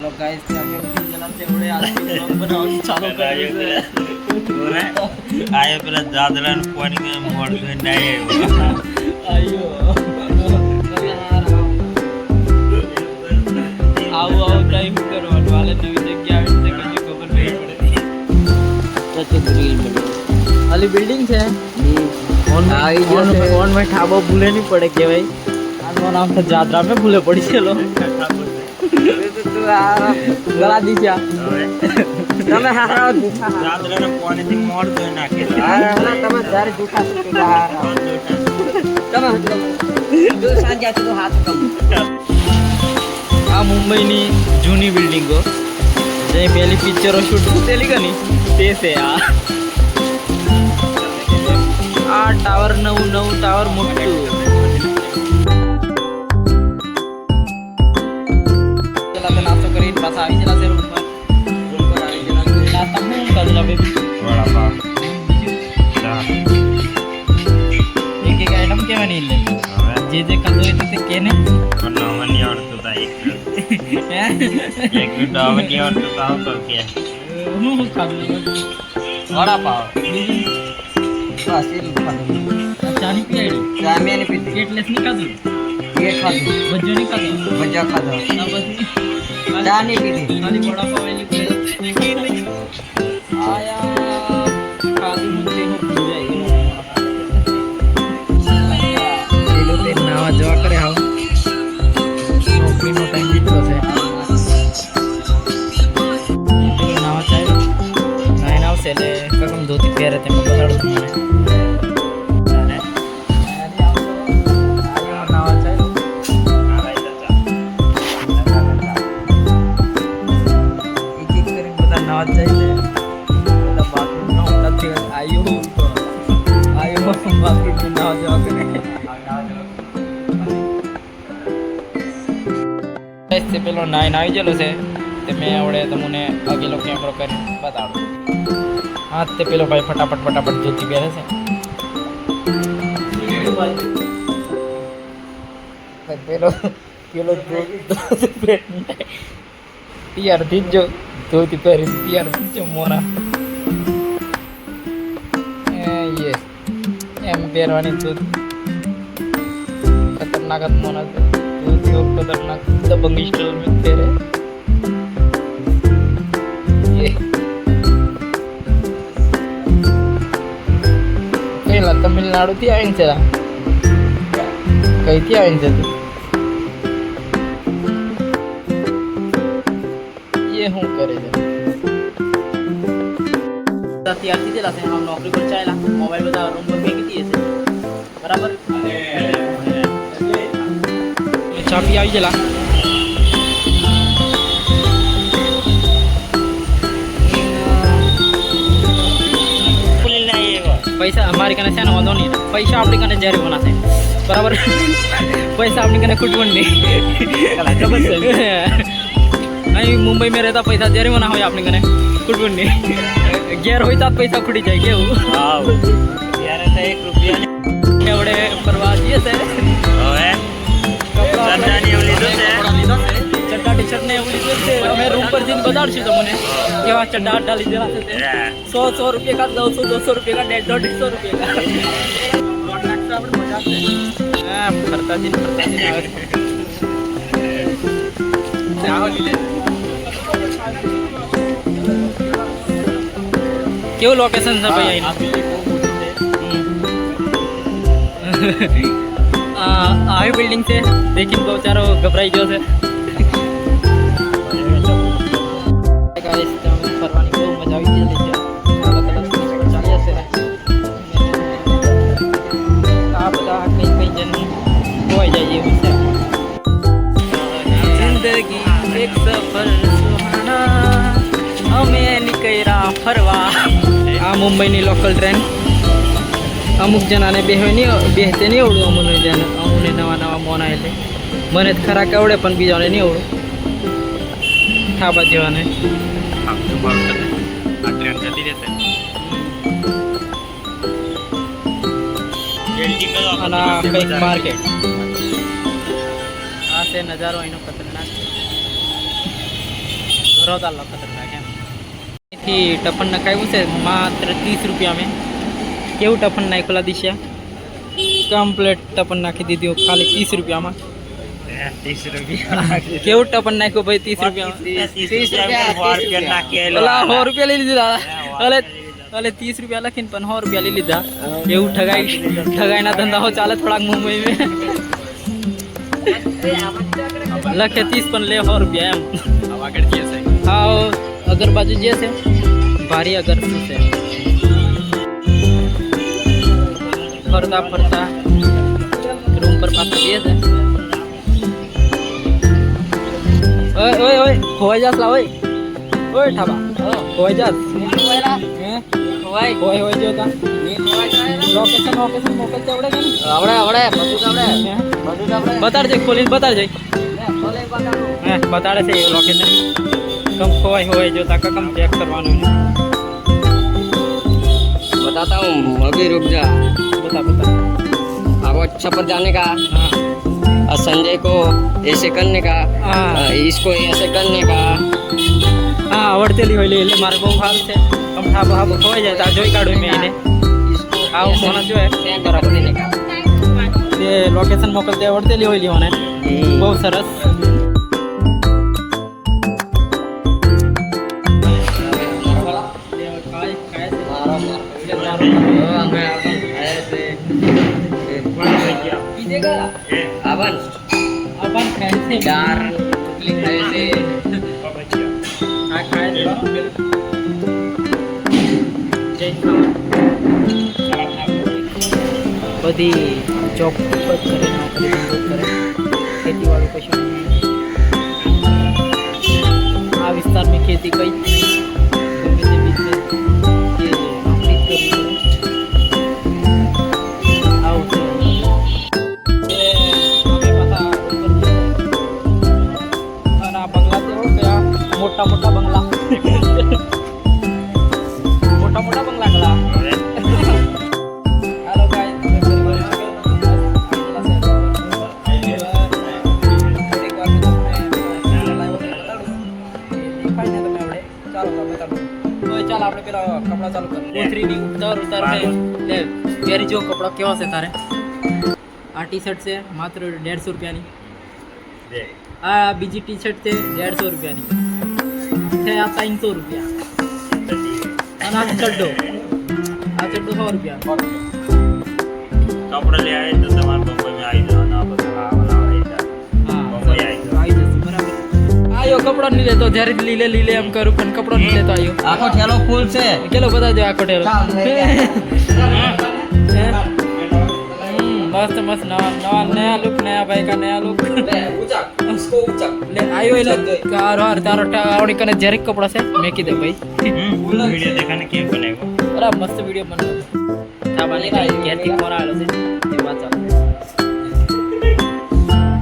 तो गाइस અમે જલા તેવડે આજથી બ્લોગ બનાવવાનું ચાલુ કર્યું છે ઓરે આયે પેલા દાદરાન પાણી કે મોડ દે ડાય આયો આવો ટાઈમ કરવાનું વાલે નવી જગ્યા આવી છે કે ખબર નહીં પડતી તો ગ્રીન બની આલી બિલ્ડિંગ છે ઓન में ठाबो भूले नहीं पड़े के भाई आनो नाम तो जादरा में भूले पड़ी चलो गला दीजिए તમે હારા દુખા જાદરાને પાણીથી મોડ દોઈ નાખે તમે જારે દુખા કે હારા તમે જો સાંજે તો હાથ કમ આ મુંબઈની જૂની બિલ્ડિંગો જે પહેલી પિક્ચરો શૂટ થયેલી કે નહીં તે છે આ ટાવર નવું ટાવર મોટું ચલા નાસ્તો કરીને પાછા આવી જલા છે રૂમ પર આવી જલા નાસ્તા હું કાજલા બેબી વડા પાવ ચા એક આઈટમ કેવાની લે જે ખાધો હોય તે કેને બનાવવાની આવડતું તા એક બનાવવાની આવડતું તા તો કે હું ખાધું વડા પાવ ચાની પીડી ચા મેને પીધી કેટલેસ ની ખાધું એ ખાધું ભજ્જો ની ખાધું ભજ્જા ખાધો આ પછી ચા ની પીધી ખાલી વડા પાવ એલી આયા ખાલી મુદ્દે હો ભૂલ જાય એ લોકો નાવા જવા કરે હાવ નોકરીનો ટાઈમ દીધો છે નાવા ચાલે નાઈ આવશે એટલે કકમ ધોતી પહેરે તેમ બતાડું તમને से पेलो नाइन आई जलो से ते मैं आवड़े तमुने अगेलो कैमरो कर बताड़ो हाथ ते पेलो भाई फटाफट धोती पहरे से भाई पेलो यार दीजो धोती पहरे यार दीजो मोरा ये एम पेरवानी तो खतरनाक मोना तो खतरनाक दबंग स्टाइल में तेरे ये पहला तमिलनाडु थी आइन से कहीं थी आइन से ये हूँ करे तैयार थी जला से हम नौकरी पर चाहेला मोबाइल बता रूम पर फेंक दिए से बराबर चाबी आई जला पैसा हमारे कने से वांधो नहीं पैसा अपनी कने जरी होना से बराबर पैसा अपनी कने कुटवन नहीं नहीं मुंबई में रहता पैसा जरी होना हो अपनी कने कुटवन नहीं गैर होई ता पैसा खुटी जाए के हां यार तो 1 रुपया एवडे परवाजी से ओए चड्डा ने લીધો છે ચड्डा टी-शर्ट ने લીધો છે અમે રૂમ પર જઈને બતાડશું તમને કેવા ચड्डा અડ્ડા લીધેલા છે 100 रुपये का 200 रुपये का 150 रुपये का આપણે મજા છે હા ફરતા દિન આવે ચાહો લીધે કેવું લોકેશન છે ભાઈ આવી બિલ્ડિંગ છે દેખીને બચારો ગભરાઈ ગયો છે ફરવાની બહુ મજા આવી ગયેલી છે ચાલી હશે આ બધા કઈ જણ ખોવાઈ જાય એવું છે જિંદગી એક સફર સુહાના અમે નીકળ્યા ફરવા આ મુંબઈની લોકલ ટ્રેન અમુક જણાને બેહતે નહીં આવડું અમને નવા મોના એટલે મને જ ખરા આવડે પણ બીજાને નહીં આવડું થાબા જેવાને ટ્રેન જતી રહેશે અને કંઈક માર્કેટ આ છે નજારો એનો ખતરનાક રોદાલા ખતરનાક એમ. અહીંથી ટફન નખાવ્યું છે માત્ર 30 રૂપિયા. કેવું ટફન નાખેલા દિશા કમ્પ્લેટ ટફન નાખી દીધું ખાલી 30 રૂપિયામાં. 30 રૂપિયા કેવું ટફન નાખ્યું ભાઈ 30 રૂપિયામાં? 100 રૂપિયા લઈ લીધા. અલે 30 રૂપિયા લખીને પણ 100 રૂપિયા લઈ લીધા. એવું ઠગાઈના ધંધાઓ ચાલે થોડાક મુંબઈ લખે 30 પણ લે 100 રૂપિયા એમ. આગળ જે છે હા અગર બાજુ જે છે ભારી અગર શું છે ફરતા ફરતા રૂમ પર પાછા જઈએ છે. ઓય ખોવાઈ જાસ લા ઓય ઠાબા ખોવાઈ જાસ હોય જોતા લોકેશન મોકલતે આવડે કે આવડે બધું બતાડજે ખોલીને બતાડજે બતાડે છે એ લોકેશન કમ હોય જોતા કમ ચેક કરવાનું बताता हूँ अभी रुक जा बता आपको अच्छा पर जाने का हाँ और संजय को ऐसे करने का हाँ इसको ऐसे करने का હા આવડતેલી હોય એટલે મારે બહુ સારું છે કમ ઠાબો ખોવાઈ જાય તો જોઈ કાઢું મેં એને આવું મને જોઈએ बराबर देने का તે લોકેશન મોકલતે આવડતેલી હોય મને બહુ સરસ. अपन खाए थे चार चुटली खाए थे खाए थे બધી જોબ કરે નોકરી ધંધો કરે ખેતીવાડી કશું આ વિસ્તારમાં ખેતી કઈ જ નહીં. ગમે તે બિઝનેસ કે નોકરી જ કરવી પડે આવું છે. મોટા મોટા બંગલા કલા હાલો ગાઈસ ચાલ આપણે પેલા કપડા ચાલુ કર કોથરીની ઉતાર લે પહેરી જો કપડા કેવા છે તારે. આ ટી શર્ટ છે માત્ર 150 રૂપિયાની. આ બીજી ટી શર્ટ છે 150 રૂપિયાની. આ 300 રૂપિયા અને આ ચડ્ડો 100 રૂપિયા. कपड़े ले आए तो सामान बम्बई में आई जाना આવી જશે બરાબર. આયો કપડો નહીં લેતો જ્યારે લીલે એમ કરું પણ કપડો નહીં લેતો આયો. आखो ठेलो फूल से કેલો બતાવજો આખો ઠેરો. मस्त मस्त नया लुक नया भाई का नया लुक उसको ऊंचा ले आयो એટલે કાર હાર તારો આવડી કને જેરિક કપડા છે મેકી દે ભાઈ. वीडियो देखने के बनेगा અરે મસ્ત વિડિયો બનાવો. તાબાને કાઈ ઘેરથી ફોન આવેલો છે તે વાત ચાલે.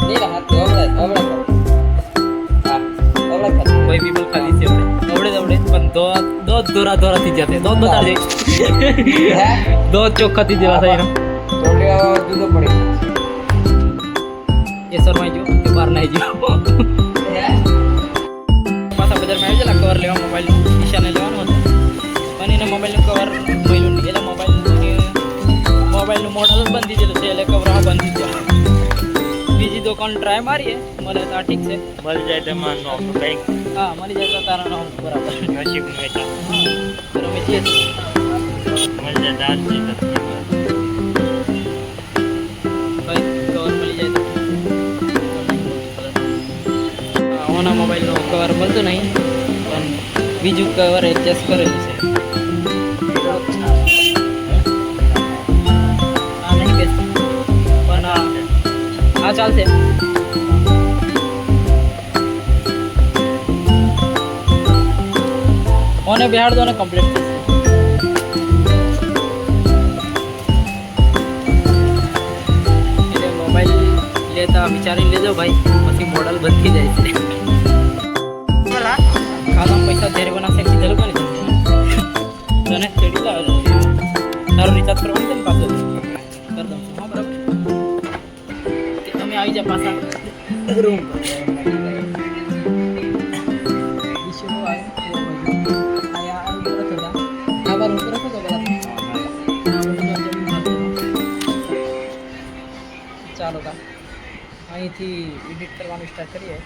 नहीं रहा तो अबड़ा કોઈ બી બોલ ખાલી છે આવડે પણ દો દોરા થી જતે દો બતાડ દે દો ચોખ્ખા થી જેવા થાય तोड़े जूदो पड़े એ શરમાઈ જો તે બહાર નહીં જો પાછા બજારમાં આવી જલા કવર લેવા મોબાઈલ નિશાને લેવાનું હતું પણ એને મોબાઈલનું કવર મળ્યું નહીં એટલે મોબાઈલનું મોડલ જ બંધ દીધેલું છે એટલે કવર બંધ દીધું. બીજી દુકાન ટ્રાય મારીએ મને તો આ ઠીક છે मल जाए तो मान नो कहीं હા મળી જાય તો તારા નામ બરાબર नसीब में था રમે છીએ मल जाए दाल जी કઈ કવર મળી જાય તો ઓના મોબાઈલનો કવર મળતું નહીં પણ બીજું કવર એડજસ્ટ કરેલું છે. આ નહીં બેસતું પણ આ ચાલશે. ઓને બિહાડ દો ને કમ્પ્લીટ એટલે મોબાઈલ લેતા વિચારી લેજો ભાઈ પછી મોડલ બંધ થઈ જાય છે. ખાતા પૈસા જ્યારે બનાવશે કીધેલું કોને તને ચડી લાવે તારું રિચાર્જ કરવાનું છે ને પાછું કરી દઉં છું. હા બરાબર તમે આવી જાઓ પાછા રૂમ પર. ચાલો તા અહીંથી એડિટ કરવાનું સ્ટાર્ટ કરીએ